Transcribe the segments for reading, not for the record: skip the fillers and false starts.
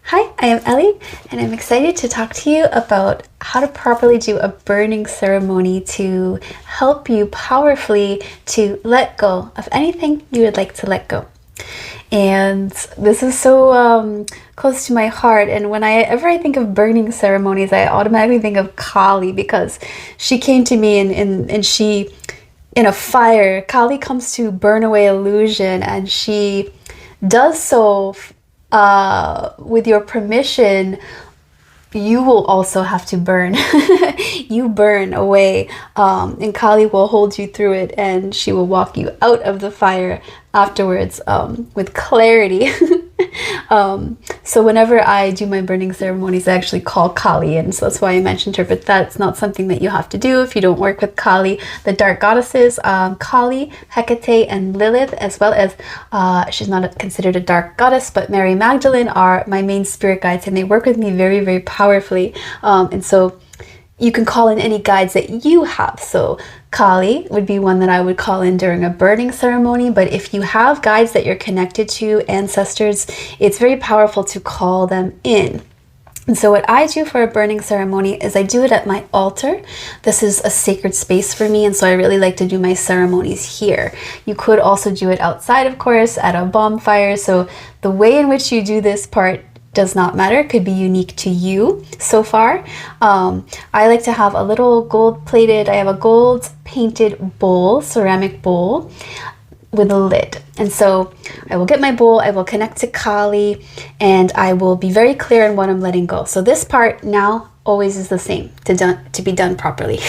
Hi, I am Ellie, and I'm excited to talk to you about how to properly do a burning ceremony to help you powerfully to let go of anything you would like to let go. And this is so close to my heart, and whenever I think of burning ceremonies, I automatically think of Kali, because she came to me and she, in a fire, Kali comes to burn away illusion, and she does so with your permission. You will also have to burn. You burn away, and Kali will hold you through it, and she will walk you out of the fire afterwards with clarity. So whenever I do my burning ceremonies, I actually call Kali, and so that's why I mentioned her, but that's not something that you have to do if you don't work with Kali. The dark goddesses, Kali, Hecate, and Lilith, as well as, she's not considered a dark goddess, but Mary Magdalene, are my main spirit guides, and they work with me very, very powerfully. And so you can call in any guides that you have. So Kali would be one that I would call in during a burning ceremony, but if you have guides that you're connected to, ancestors, it's very powerful to call them in. And so what I do for a burning ceremony is I do it at my altar. This is a sacred space for me, and so I really like to do my ceremonies here. You could also do it outside, of course, at a bonfire. So the way in which you do this part does not matter. It could be unique to you so far. I like to have a little I have a gold painted bowl, ceramic bowl with a lid. And so I will get my bowl, I will connect to Kali, and I will be very clear on what I'm letting go. So this part now always is the same to be done properly.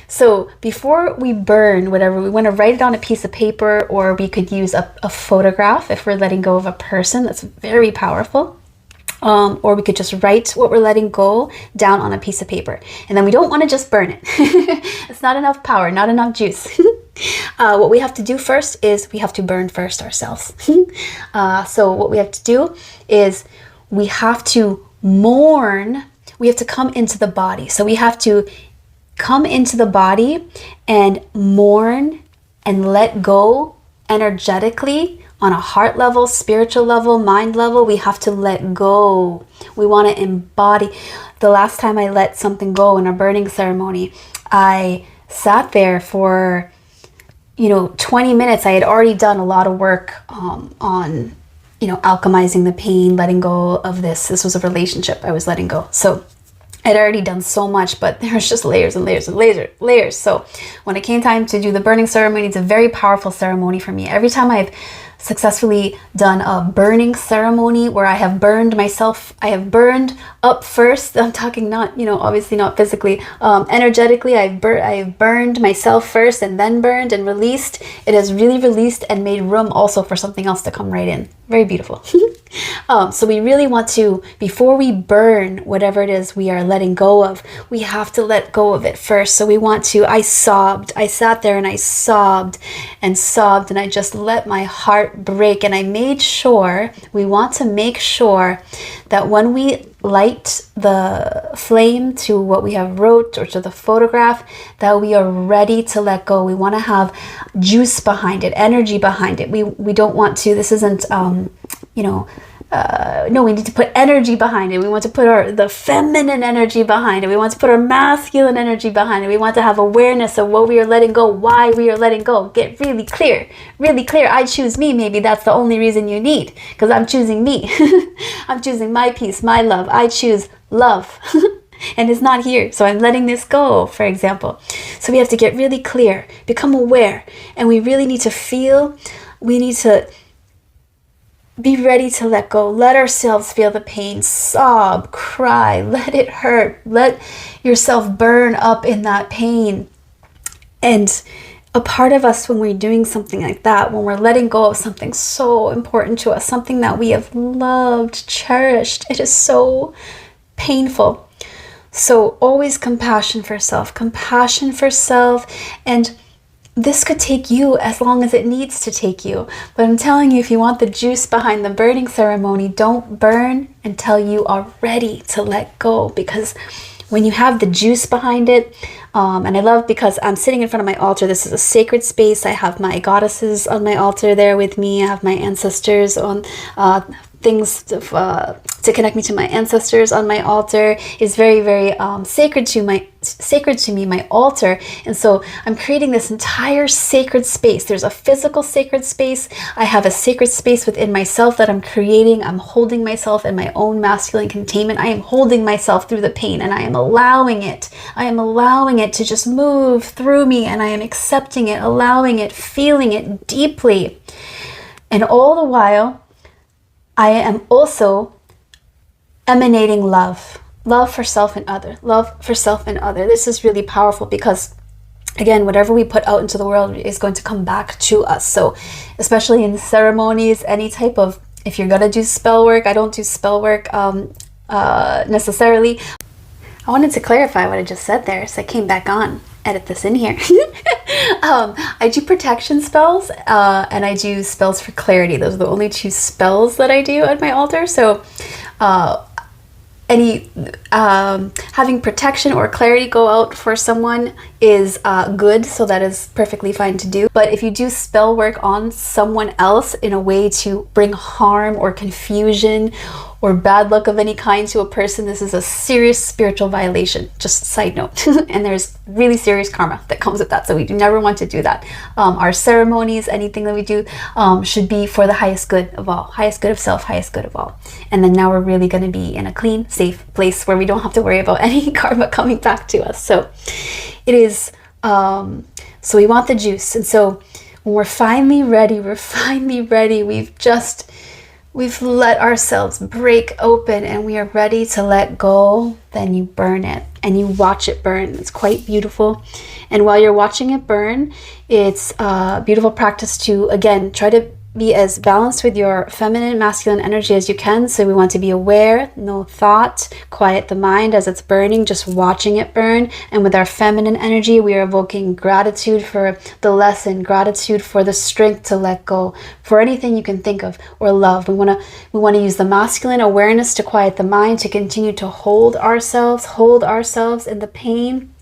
So before we burn whatever, we want to write it on a piece of paper, or we could use a photograph if we're letting go of a person. That's very powerful. Or we could just write what we're letting go down on a piece of paper. And then we don't want to just burn it. It's not enough power, not enough juice. What we have to do first is we have to burn first ourselves. So what we have to do is we have to mourn. We have to come into the body. So we have to come into the body and mourn and let go energetically on a heart level, spiritual level, mind level. We have to let go. We want to embody. The last time I let something go in a burning ceremony, I sat there for 20 minutes. I had already done a lot of work on alchemizing the pain, letting go of this. This was a relationship I was letting go. So I'd already done so much, but there's just layers and layers and layers. So when it came time to do the burning ceremony, it's a very powerful ceremony for me. Every time I've successfully done a burning ceremony where I have burned myself, I have burned up first. I'm talking not, obviously not physically, energetically. I have burned myself first and then burned and released. It has really released and made room also for something else to come right in. Very beautiful. So we really want to, before we burn whatever it is we are letting go of, we have to let go of it first. So we want to, I sat there and I sobbed, and I just let my heart break. And I made sure, we want to make sure that when we light the flame to what we have wrote or to the photograph, that we are ready to let go. We want to have juice behind it, energy behind it. We don't want to, this isn't, no, we need to put energy behind it. We want to put the feminine energy behind it. We want to put our masculine energy behind it. We want to have awareness of what we are letting go, why we are letting go. Get really clear, really clear. I choose me. Maybe that's the only reason you need, because I'm choosing me. I'm choosing my peace, my love. I choose love. And it's not here. So I'm letting this go, for example. So we have to get really clear, become aware, and we really need to feel, we need to be ready to let go. Let ourselves feel the pain, sob, cry, let it hurt. Let yourself burn up in that pain. And a part of us, when we're doing something like that, when we're letting go of something so important to us, something that we have loved, cherished, it is so painful. So always compassion for self, and this could take you as long as it needs to take you. But I'm telling you, if you want the juice behind the burning ceremony, don't burn until you are ready to let go. Because when you have the juice behind it, and I love because I'm sitting in front of my altar. This is a sacred space. I have my goddesses on my altar there with me. I have my ancestors on things to connect me to my ancestors on my altar. Is very, very sacred to me, my altar. And so I'm creating this entire sacred space. There's a physical sacred space. I have a sacred space within myself that I'm creating. I'm holding myself in my own masculine containment. I am holding myself through the pain, and I am allowing it. I am allowing it to just move through me, and I am accepting it, allowing it, feeling it deeply. And all the while, I am also emanating love for self and other, love for self and other. This is really powerful because, again, whatever we put out into the world is going to come back to us. So especially in ceremonies, any type of, if you're gonna do spell work, I don't do spell work necessarily. I wanted to clarify what I just said there, so I came back on. Edit this in here. I do protection spells and I do spells for clarity. Those are the only two spells that I do at my altar. So having protection or clarity go out for someone is good, so that is perfectly fine to do. But if you do spell work on someone else in a way to bring harm or confusion or bad luck of any kind to a person, this is a serious spiritual violation. Just a side note. And there's really serious karma that comes with that, so we do never want to do that. Our ceremonies, anything that we do, should be for the highest good of all, highest good of self, highest good of all. And then now we're really going to be in a clean, safe place where we don't have to worry about any karma coming back to us. So it is, so we want the juice. And so when we're finally ready, we've let ourselves break open and we are ready to let go, then you burn it and you watch it burn. It's quite beautiful. And while you're watching it burn, it's a beautiful practice to, again, try to be as balanced with your feminine, masculine energy as you can. So we want to be aware, no thought, quiet the mind as it's burning, just watching it burn. And with our feminine energy, we are evoking gratitude for the lesson, gratitude for the strength to let go, for anything you can think of, or love. We want to use the masculine awareness to quiet the mind, to continue to hold ourselves in the pain,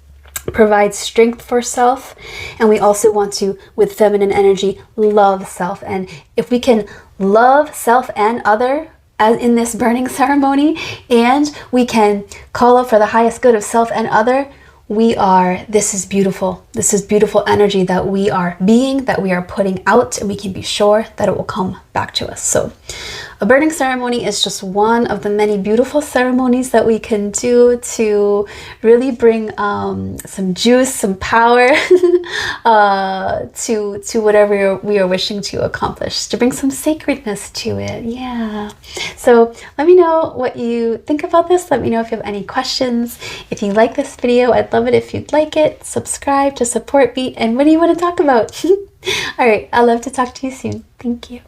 provide strength for self. And we also want to, with feminine energy, love self. And if we can love self and other as in this burning ceremony, and we can call out for the highest good of self and other, this is beautiful energy that we are being, that we are putting out, and we can be sure that it will come back to us. So a burning ceremony is just one of the many beautiful ceremonies that we can do to really bring some juice, some power to whatever we are wishing to accomplish, to bring some sacredness to it. Yeah. So let me know what you think about this. Let me know if you have any questions. If you like this video, I'd love it if you'd like it. Subscribe to support me. And what do you want to talk about? All right. I'd love to talk to you soon. Thank you.